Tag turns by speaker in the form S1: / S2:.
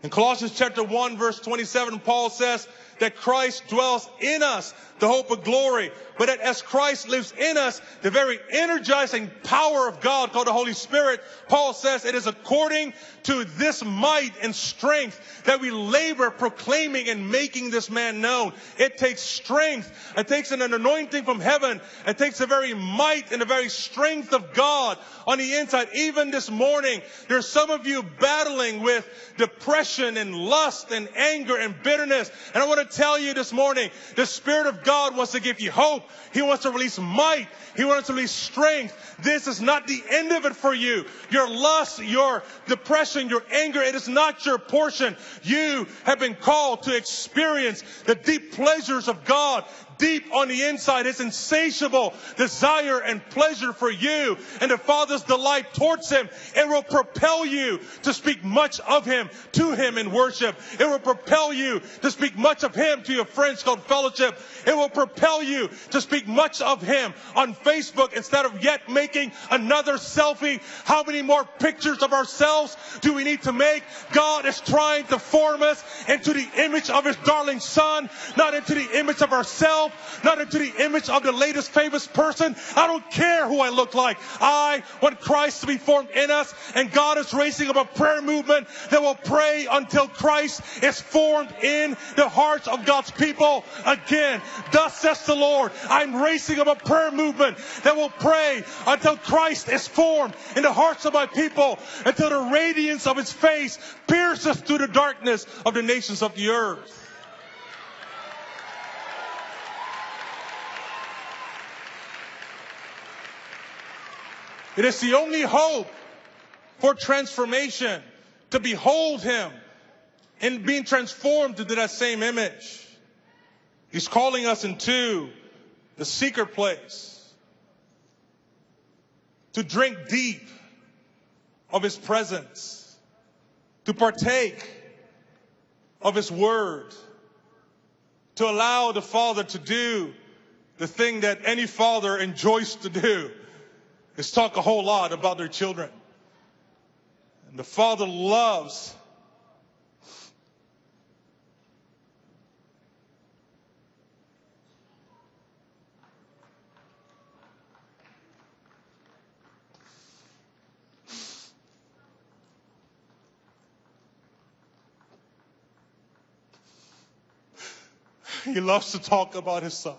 S1: In Colossians chapter 1, verse 27, Paul says that Christ dwells in us, the hope of glory. But that as Christ lives in us, the very energizing power of God called the Holy Spirit, Paul says it is according to this might and strength that we labor proclaiming and making this man known. It takes strength. It takes an anointing from heaven. It takes the very might and the very strength of God on the inside. Even this morning, there's some of you battling with depression and lust and anger and bitterness. And I want to tell you this morning, the Spirit of God wants to give you hope. He wants to release might. He wants to release strength. This is not the end of it for you. Your lust, your depression, your anger, it is not your portion. You have been called to experience the deep pleasures of God. Deep on the inside, His insatiable desire and pleasure for you and the Father's delight towards Him. It will propel you to speak much of Him to Him in worship. It will propel you to speak much of Him to your friends called fellowship. It will propel you to speak much of Him on Facebook instead of yet making another selfie. How many more pictures of ourselves do we need to make? God is trying to form us into the image of His darling Son, not into the image of ourselves. Not into the image of the latest famous person. I don't care who I look like. I want Christ to be formed in us. And God is raising up a prayer movement that will pray until Christ is formed in the hearts of God's people again. Thus says the Lord, I'm raising up a prayer movement that will pray until Christ is formed in the hearts of my people, until the radiance of His face pierces through the darkness of the nations of the earth. It is the only hope for transformation, to behold Him and being transformed into that same image. He's calling us into the secret place to drink deep of His presence, to partake of His word, to allow the Father to do the thing that any father enjoys to do, is talk a whole lot about their children. And the Father loves He loves to talk about His Son.